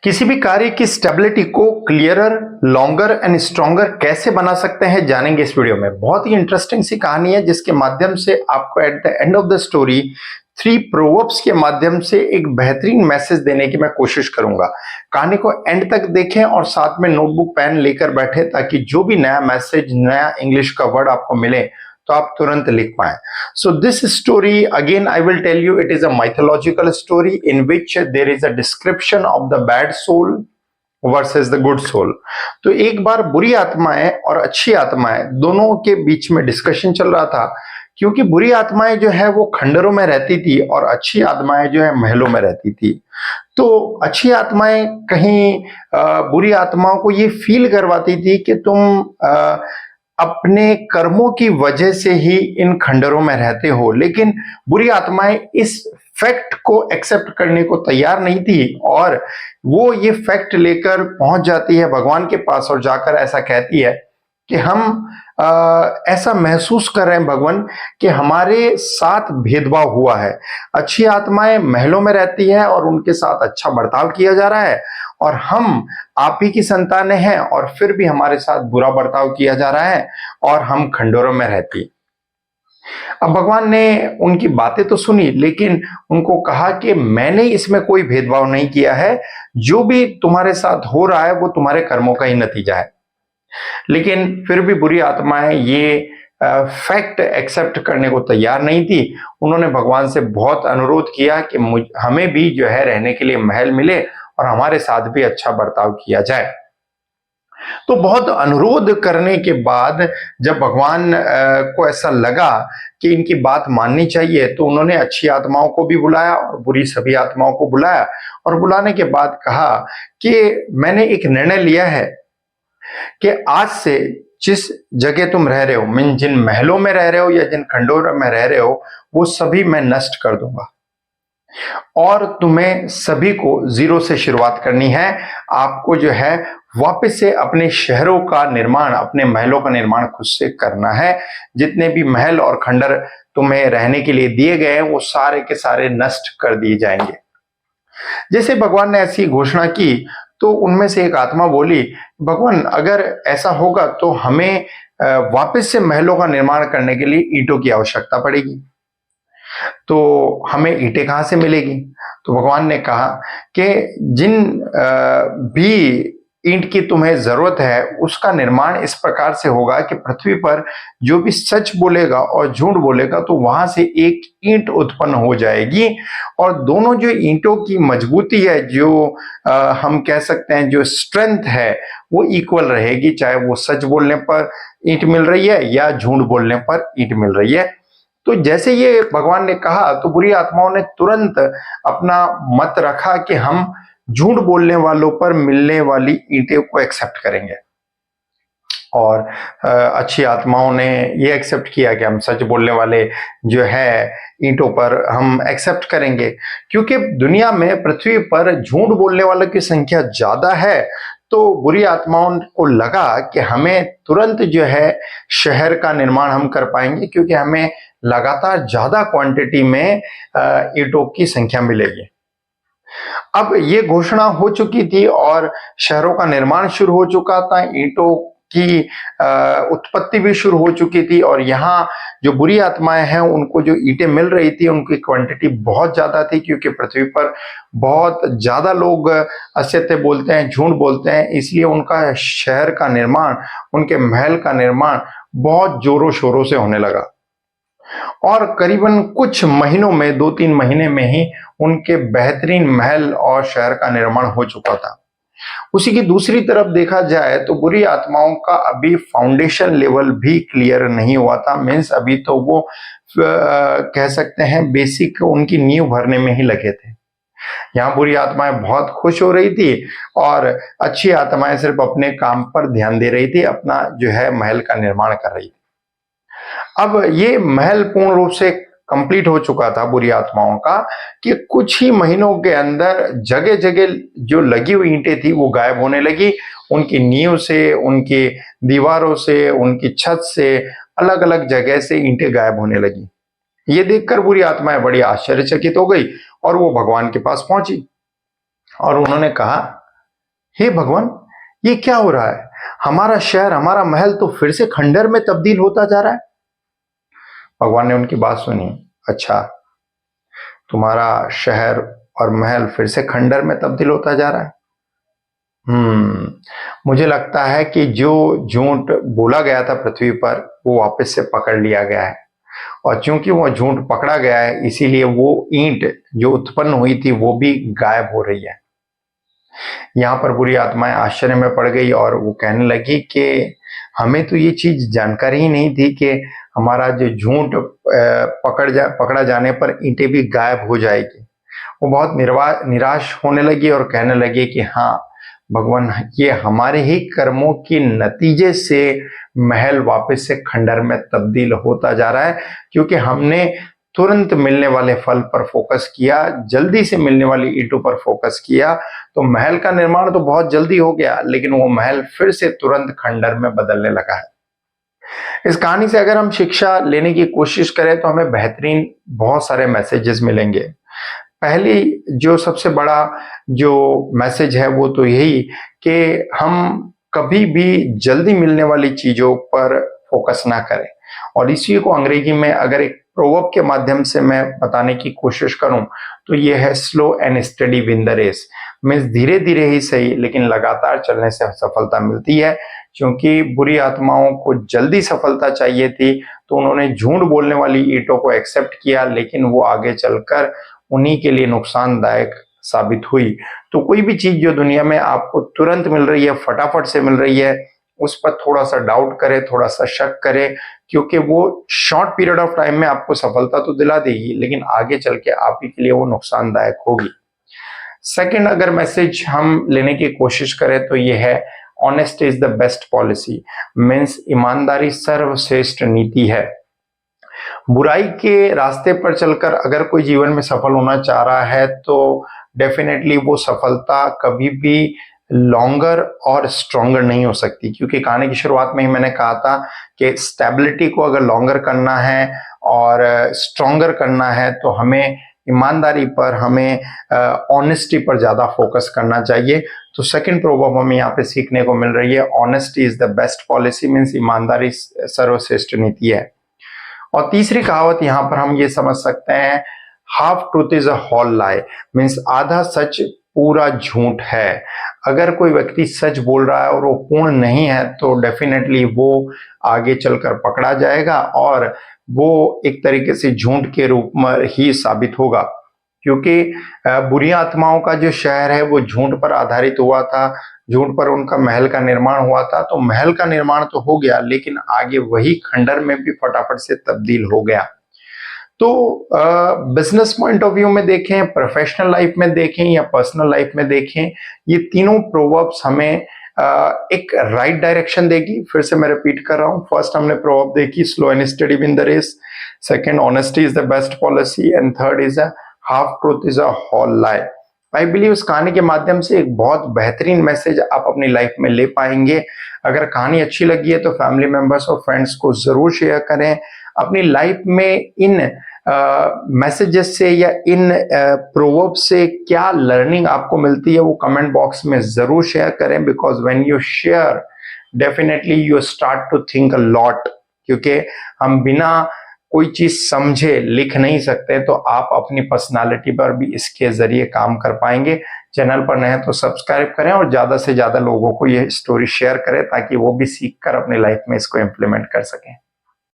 किसी भी कार्य की स्टेबिलिटी को क्लियरर, लॉन्गर एंड स्ट्रॉन्गर कैसे बना सकते हैं जानेंगे इस वीडियो में। बहुत ही इंटरेस्टिंग सी कहानी है जिसके माध्यम से आपको at the end of the story 3 proverbs के माध्यम से एक बेहतरीन मैसेज देने की मैं कोशिश करूंगा। कहानी को एंड तक देखें और साथ में नोटबुक पेन लेकर बैठे ताकि जो भी नया मैसेज, नया इंग्लिश का वर्ड आपको मिले तो आप तुरंत लिख पाए। So this story, again I will tell you, it is a mythological story in which there is a description of the bad soul versus the good soul। तो एक बार बुरी आत्माएं और अच्छी आत्माएं दोनों के बीच में डिस्कशन चल रहा था, क्योंकि बुरी आत्माएं जो है वो खंडरों में रहती थी और अच्छी आत्माएं जो है महलों में रहती थी। तो अच्छी आत्माएं कहीं बुरी आत्माओं को ये फील करवाती थी कि तुम अपने कर्मों की वजह से ही इन खंडरों में रहते हो, लेकिन बुरी आत्माएं इस फैक्ट को एक्सेप्ट करने को तैयार नहीं थी और वो ये फैक्ट लेकर पहुंच जाती है भगवान के पास और जाकर ऐसा कहती है कि हम ऐसा महसूस कर रहे हैं भगवान कि हमारे साथ भेदभाव हुआ है। अच्छी आत्माएं महलों में रहती है और उनके साथ अच्छा बर्ताव किया जा रहा है और हम आप ही की संतानें हैं और फिर भी हमारे साथ बुरा बर्ताव किया जा रहा है और हम खंडोरों में रहती। अब भगवान ने उनकी बातें तो सुनी, लेकिन उनको कहा कि मैंने इसमें कोई भेदभाव नहीं किया है, जो भी तुम्हारे साथ हो रहा है वो तुम्हारे कर्मों का ही नतीजा है। लेकिन फिर भी बुरी आत्माएं ये फैक्ट एक्सेप्ट करने को तैयार नहीं थी। उन्होंने भगवान से बहुत अनुरोध किया कि हमें भी जो है रहने के लिए महल मिले और हमारे साथ भी अच्छा बर्ताव किया जाए। तो बहुत अनुरोध करने के बाद जब भगवान को ऐसा लगा कि इनकी बात माननी चाहिए, तो उन्होंने अच्छी आत्माओं को भी बुलाया और बुरी सभी आत्माओं को बुलाया और बुलाने के बाद कहा कि मैंने एक निर्णय लिया है कि आज से जिस जगह तुम रह रहे हो, मीन जिन महलों में रह रहे हो या जिन खंडों में रह रहे हो, वो सभी मैं नष्ट कर दूंगा और तुम्हें सभी को जीरो से शुरुआत करनी है। आपको जो है वापस से अपने शहरों का निर्माण, अपने महलों का निर्माण खुद से करना है। जितने भी महल और खंडर तुम्हें रहने के लिए दिए गए हैं वो सारे के सारे नष्ट कर दिए जाएंगे। जैसे भगवान ने ऐसी घोषणा की तो उनमें से एक आत्मा बोली, भगवान अगर ऐसा होगा तो हमें वापस से महलों का निर्माण करने के लिए ईंटों की आवश्यकता पड़ेगी, तो हमें ईंटें कहां से मिलेगी? तो भगवान ने कहा कि जिन भी ईंट की तुम्हें जरूरत है उसका निर्माण इस प्रकार से होगा कि पृथ्वी पर जो भी सच बोलेगा और झूठ बोलेगा तो वहां से एक ईंट उत्पन्न हो जाएगी और दोनों जो ईंटों की मजबूती है, जो हम कह सकते हैं जो स्ट्रेंथ है, वो इक्वल रहेगी, चाहे वो सच बोलने पर ईंट मिल रही है या झूठ बोलने पर ईंट मिल रही है। तो जैसे ये भगवान ने कहा तो बुरी आत्माओं ने तुरंत अपना मत रखा कि हम झूठ बोलने वालों पर मिलने वाली ईंटें को एक्सेप्ट करेंगे और अच्छी आत्माओं ने ये एक्सेप्ट किया कि हम सच बोलने वाले जो है ईंटों पर हम एक्सेप्ट करेंगे। क्योंकि दुनिया में पृथ्वी पर झूठ बोलने वालों की संख्या ज्यादा है, तो बुरी आत्माओं को लगा कि हमें तुरंत जो है शहर का निर्माण हम कर पाएंगे, क्योंकि हमें लगातार ज्यादा क्वांटिटी में ईंटों की संख्या मिलेगी। अब ये घोषणा हो चुकी थी और शहरों का निर्माण शुरू हो चुका था, ईंटों की उत्पत्ति भी शुरू हो चुकी थी और यहाँ जो बुरी आत्माएं हैं उनको जो ईंटें मिल रही थी उनकी क्वांटिटी बहुत ज्यादा थी, क्योंकि पृथ्वी पर बहुत ज्यादा लोग असत्य बोलते हैं, झूठ बोलते हैं, इसलिए उनका शहर का निर्माण, उनके महल का निर्माण बहुत जोरों शोरों से होने लगा और करीबन कुछ महीनों में, 2-3 महीने में ही उनके बेहतरीन महल और शहर का निर्माण हो चुका था। उसी की दूसरी तरफ देखा जाए तो बुरी आत्माओं का अभी फाउंडेशन लेवल भी क्लियर नहीं हुआ था, मीन्स अभी तो वो कह सकते हैं बेसिक उनकी नींव भरने में ही लगे थे। यहाँ बुरी आत्माएं बहुत खुश हो रही थी और अच्छी आत्माएं सिर्फ अपने काम पर ध्यान दे रही थी, अपना जो है महल का निर्माण कर रही थी। अब ये महल पूर्ण रूप से कंप्लीट हो चुका था बुरी आत्माओं का कि कुछ ही महीनों के अंदर जगह जगह जो लगी हुई ईंटें थी वो गायब होने लगी। उनकी नींव से, उनकी दीवारों से, उनकी छत से, अलग अलग जगह से ईंटें गायब होने लगी। ये देखकर बुरी आत्माएं बड़ी आश्चर्यचकित हो गई और वो भगवान के पास पहुंची और उन्होंने कहा हे भगवान, ये क्या हो रहा है? हमारा शहर, हमारा महल तो फिर से खंडर में तब्दील होता जा रहा है। भगवान ने उनकी बात सुनी। अच्छा, तुम्हारा शहर और महल फिर से खंडर में तब्दील होता जा रहा है। मुझे लगता है कि जो झूठ बोला गया था पृथ्वी पर, वो वापस से पकड़ लिया गया है। और चूंकि वो झूठ पकड़ा गया है, इसीलिए वो ईंट जो उत्पन्न हुई थी वो भी गायब हो रही है। यहाँ पर बुरी आत्माएं आश्चर्य में पड़ गई और वो कहने लगी कि हमें तो ये चीज जानकारी ही नहीं थी कि हमारा जो झूठ पकड़ा जाने पर ईंटें भी गायब हो जाएगी। वो बहुत निराश होने लगी और कहने लगी कि हाँ भगवान, ये हमारे ही कर्मों के नतीजे से महल वापस से खंडर में तब्दील होता जा रहा है, क्योंकि हमने तुरंत मिलने वाले फल पर फोकस किया, जल्दी से मिलने वाली ईंटों पर फोकस किया, तो महल का निर्माण तो बहुत जल्दी हो गया, लेकिन वो महल फिर से तुरंत खंडर में बदलने लगा है। इस कहानी से अगर हम शिक्षा लेने की कोशिश करें तो हमें बेहतरीन बहुत सारे मैसेजेस मिलेंगे। पहली जो सबसे बड़ा जो मैसेज है वो तो यही कि हम कभी भी जल्दी मिलने वाली चीजों पर फोकस ना करें। और इसी को अंग्रेजी में अगर एक प्रोवर्ब के माध्यम से मैं बताने की कोशिश करूं तो ये है slow and steady win the race. Means धीरे धीरे ही सही, लेकिन लगातार चलने से सफलता मिलती है। क्योंकि बुरी आत्माओं को जल्दी सफलता चाहिए थी, तो उन्होंने झूठ बोलने वाली ईंटों को एक्सेप्ट किया, लेकिन वो आगे चलकर उन्हीं के लिए नुकसानदायक साबित हुई। तो कोई भी चीज जो दुनिया में आपको तुरंत मिल रही है, फटाफट से मिल रही है, उस पर थोड़ा सा डाउट करें, थोड़ा सा शक करें, क्योंकि वो शॉर्ट पीरियड ऑफ टाइम में आपको सफलता तो दिला देगी, लेकिन आगे चल के आप ही के लिए वो नुकसानदायक होगी। सेकंड अगर मैसेज हम लेने की कोशिश करें तो ये है honesty is the best policy. Means ईमानदारी सर्वश्रेष्ठ नीति है। बुराई के रास्ते पर चलकर अगर कोई जीवन में सफल होना चाह रहा है तो डेफिनेटली वो सफलता कभी भी लॉन्गर और स्ट्रॉन्गर नहीं हो सकती, क्योंकि कहानी की शुरुआत में ही मैंने कहा था कि स्टेबिलिटी को अगर लॉन्गर करना है और स्ट्रॉन्गर करना है तो हमें ईमानदारी पर, हमें ऑनेस्टी पर ज्यादा फोकस करना चाहिए। तो सेकंड प्रोवर्ब हमें यहाँ पे सीखने को मिल रही है, honesty is the best policy. Means ईमानदारी सर्वश्रेष्ठ नीति है। और तीसरी कहावत यहाँ पर हम ये समझ सकते हैं, half truth is a whole lie. Means आधा सच पूरा झूठ है। अगर कोई व्यक्ति सच बोल रहा है और वो पूर्ण नहीं है तो डेफिनेटली वो आगे चलकर पकड़ा जाएगा और वो एक तरीके से झूठ के रूप में ही साबित होगा। क्योंकि बुरी आत्माओं का जो शहर है वो झूठ पर आधारित हुआ था, झूठ पर उनका महल का निर्माण हुआ था। तो महल का निर्माण तो हो गया, लेकिन आगे वही खंडर में भी फटाफट से तब्दील हो गया। तो बिजनेस पॉइंट ऑफ व्यू में देखें, प्रोफेशनल लाइफ में देखें या पर्सनल लाइफ में देखें, ये तीनों प्रोवर्ब्स हमें एक राइट डायरेक्शन देगी। फिर से मैं रिपीट कर रहा हूं, फर्स्ट हमने प्रोवर्ब देखी, slow and steady win the race. Second, honesty is the best policy. And third is a half truth is a whole lie. I believe इस कहानी के माध्यम से एक बहुत बेहतरीन मैसेज आप अपनी लाइफ में ले पाएंगे। अगर कहानी अच्छी लगी है तो फैमिली मेंबर्स और फ्रेंड्स को जरूर शेयर करें। अपनी लाइफ में इन मैसेजेस से या इन प्रोवर्ब से क्या लर्निंग आपको मिलती है वो कमेंट बॉक्स में जरूर शेयर करें, because when you share definitely you start to think a lot. क्योंकि हम बिना कोई चीज समझे लिख नहीं सकते, तो आप अपनी पर्सनालिटी पर भी इसके जरिए काम कर पाएंगे। चैनल पर नए हैं तो सब्सक्राइब करें और ज्यादा से ज्यादा लोगों को ये स्टोरी शेयर करें ताकि वो भी सीख कर अपनी लाइफ में इसको इम्प्लीमेंट कर सकें।